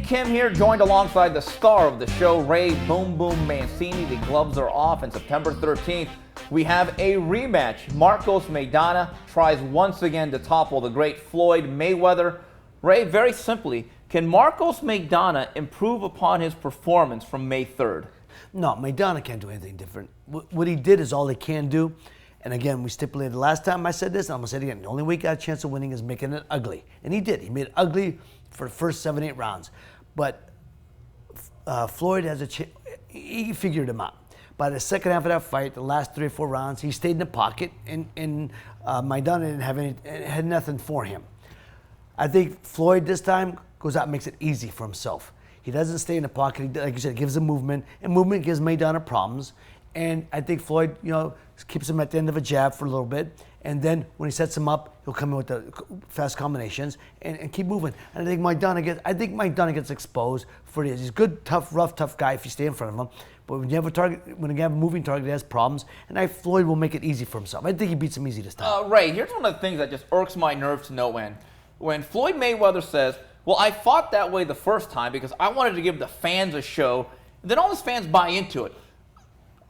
Kim here, joined alongside the star of the show, Ray Boom Boom Mancini. The gloves are off, and September 13th, we have a rematch. Marcos Maidana tries once again to topple the great Floyd Mayweather. Ray, very simply, can Marcos Maidana improve upon his performance from May 3rd? No, Maidana can't do anything different. What he did is all he can do. And again, we stipulated last time I said this, and I'm going to say it again. The only way he got a chance of winning is making it ugly. And he did. He made it ugly for the first 7-8 rounds. But Floyd has a chance. He figured him out. By the second half of that fight, the last 3 or 4 rounds, he stayed in the pocket, and Maidana didn't have had nothing for him. I think Floyd this time goes out and makes it easy for himself. He doesn't stay in the pocket. He, like you said, gives him movement, and movement gives Maidana problems. And I think Floyd, keeps him at the end of a jab for a little bit, and then when he sets him up, he'll come in with the fast combinations and keep moving. And I think Maidana gets exposed for this. He's a good, tough guy if you stay in front of him. But when you have a target, when you have a moving target, he has problems. And Floyd will make it easy for himself. I think he beats him easy this time. Ray, here's one of the things that just irks my nerves to no end. When Floyd Mayweather says, "Well, I fought that way the first time because I wanted to give the fans a show," and then all his fans buy into it.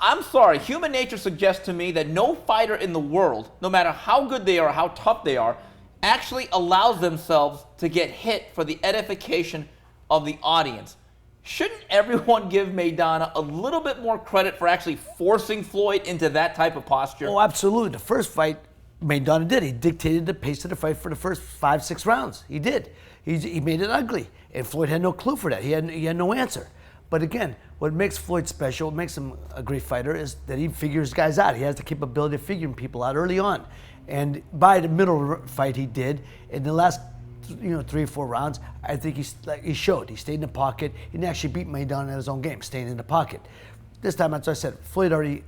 I'm sorry, human nature suggests to me that no fighter in the world, no matter how good they are, how tough they are, actually allows themselves to get hit for the edification of the audience. Shouldn't everyone give Maidana a little bit more credit for actually forcing Floyd into that type of posture? Oh, absolutely. The first fight, Maidana did. He dictated the pace of the fight for the first 5-6 rounds. He did. He made it ugly, and Floyd had no clue for that. He had no answer. But again, what makes Floyd special, what makes him a great fighter, is that he figures guys out. He has the capability of figuring people out early on. And by the middle fight he did, in the last 3 or 4 rounds, I think he showed. He stayed in the pocket. He didn't actually beat Maidana in his own game, staying in the pocket. This time, as I said, Floyd already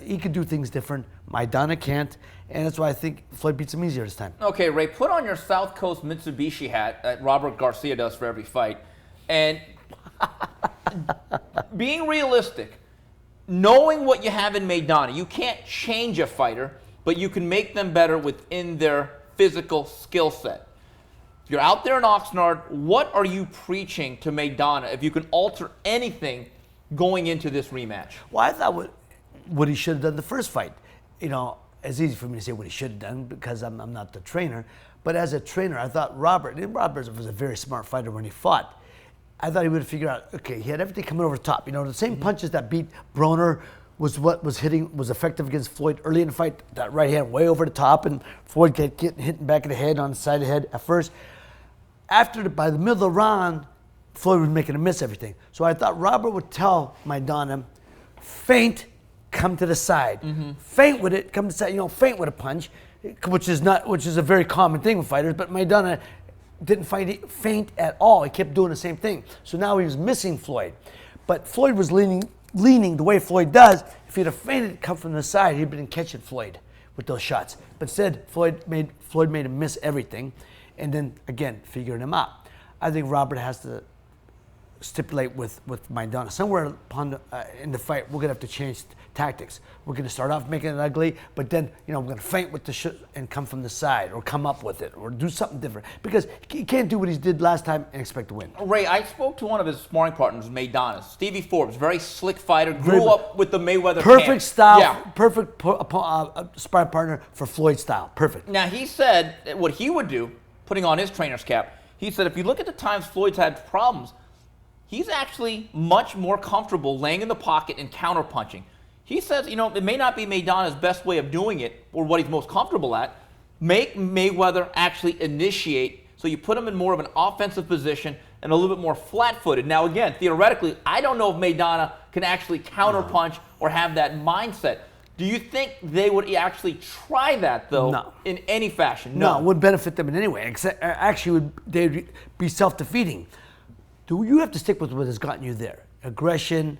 he could do things different. Maidana can't, and that's why I think Floyd beats him easier this time. Okay, Ray, put on your South Coast Mitsubishi hat that Robert Garcia does for every fight, and being realistic, knowing what you have in Maidana, you can't change a fighter, but you can make them better within their physical skill set. If you're out there in Oxnard, what are you preaching to Maidana if you can alter anything going into this rematch? Well, I thought what he should have done the first fight. It's easy for me to say what he should have done because I'm not the trainer. But as a trainer, I thought Robert was a very smart fighter when he fought. I thought he would have figured out, okay, he had everything coming over the top. The same punches that beat Broner was what was effective against Floyd early in the fight. That right hand way over the top, and Floyd getting hit back of the head on the side of the head at first. By the middle of the round, Floyd was making him miss everything. So I thought Robert would tell Maidana, feint, come to the side. Mm-hmm. Feint with it, come to the side. Feint with a punch, which is a very common thing with fighters. But Maidana didn't feint at all. He kept doing the same thing. So now he was missing Floyd. But Floyd was leaning the way Floyd does. If he'd have feinted, come from the side, he'd been catching Floyd with those shots. But instead, Floyd made him miss everything, and then again figuring him out. I think Robert has to stipulate with Maidana somewhere in the fight. We're gonna have to change tactics. We're gonna start off making it ugly, but then we're gonna feint with the and come from the side, or come up with it, or do something different. Because he can't do what he did last time and expect to win. Ray, I spoke to one of his sparring partners, Maidana, Stevie Forbes, very slick fighter, grew up with the Mayweather perfect camp. Style, yeah. Perfect sparring partner for Floyd style. Perfect. Now he said what he would do, putting on his trainer's cap. He said if you look at the times Floyd's had problems, he's actually much more comfortable laying in the pocket and counterpunching. He says, it may not be Maidana's best way of doing it or what he's most comfortable at. Make Mayweather actually initiate, so you put him in more of an offensive position and a little bit more flat-footed. Now, again, theoretically, I don't know if Maidana can actually counterpunch or have that mindset. Do you think they would actually try that, though, No. in any fashion? No, it wouldn't benefit them in any way. Actually, they'd be self-defeating. You have to stick with what has gotten you there. Aggression,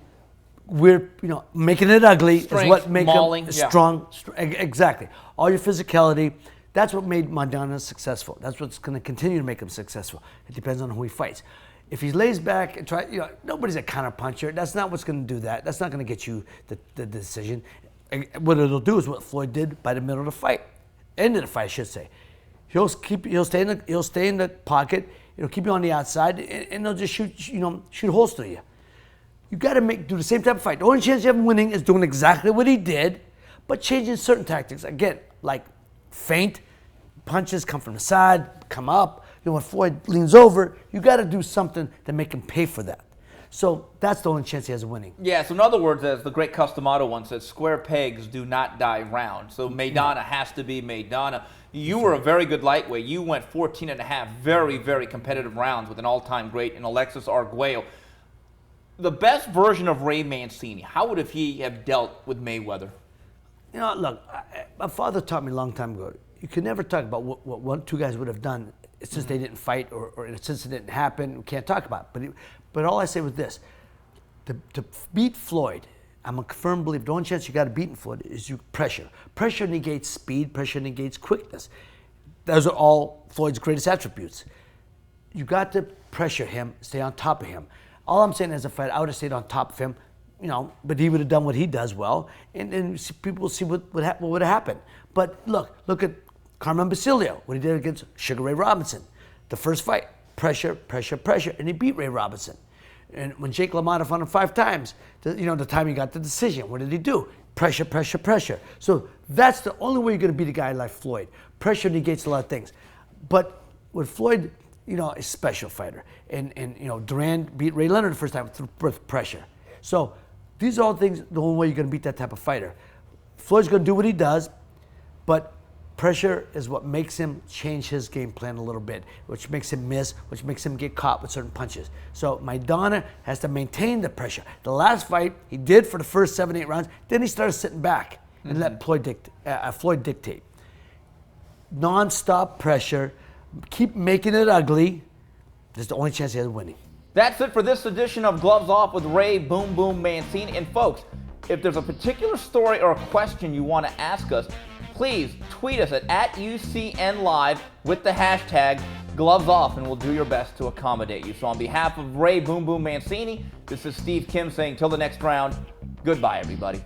making it ugly Strength, is what makes mauling, them strong. Exactly. All your physicality, that's what made Maidana successful. That's what's going to continue to make him successful. It depends on who he fights. If he lays back and nobody's a counterpuncher. That's not what's going to do that. That's not going to get you the decision. What it'll do is what Floyd did by the middle of the fight. End of the fight, I should say. He'll stay in the pocket. keep you on the outside, and they'll just shoot holes through you. You got to do the same type of fight. The only chance you have of winning is doing exactly what he did, but changing certain tactics. Again, like feint, punches come from the side, come up. When Floyd leans over, you got to do something to make him pay for that. So that's the only chance he has of winning. Yeah, so in other words, as the great Customato once said, square pegs do not die round. So Maidana has to be Maidana. You were a very good lightweight. You went 14 and a half very, very competitive rounds with an all-time great in Alexis Arguello. The best version of Ray Mancini, how would he have dealt with Mayweather? Look, my father taught me a long time ago, you can never talk about what two guys would have done since they didn't fight or since it didn't happen. We can't talk about it. But all I say was this, to beat Floyd, I'm a firm believer, the only chance you got to beat Floyd is you pressure. Pressure negates speed, pressure negates quickness. Those are all Floyd's greatest attributes. You got to pressure him, stay on top of him. All I'm saying as a fighter, I would have stayed on top of him, but he would have done what he does well, and people will see what would have happened. But look at Carmen Basilio, what he did against Sugar Ray Robinson. The first fight, pressure, pressure, pressure, and he beat Ray Robinson. And when Jake LaMotta fought him 5 times, the time he got the decision, what did he do? Pressure, pressure, pressure. So that's the only way you're going to beat a guy like Floyd. Pressure negates a lot of things. But with Floyd, a special fighter. And Duran beat Ray Leonard the first time with pressure. So these are all things, the only way you're going to beat that type of fighter. Floyd's going to do what he does, but pressure is what makes him change his game plan a little bit, which makes him miss, which makes him get caught with certain punches. So Maidana has to maintain the pressure. The last fight, he did for the first 7-8 rounds. Then he started sitting back and let Floyd dictate. Non-stop pressure. Keep making it ugly. This is the only chance he has of winning. That's it for this edition of Gloves Off with Ray Boom Boom Mancini. And folks, if there's a particular story or a question you want to ask us, please tweet us at UCN Live with the hashtag Gloves Off, and we'll do your best to accommodate you. So on behalf of Ray Boom Boom Mancini, this is Steve Kim saying till the next round, goodbye everybody.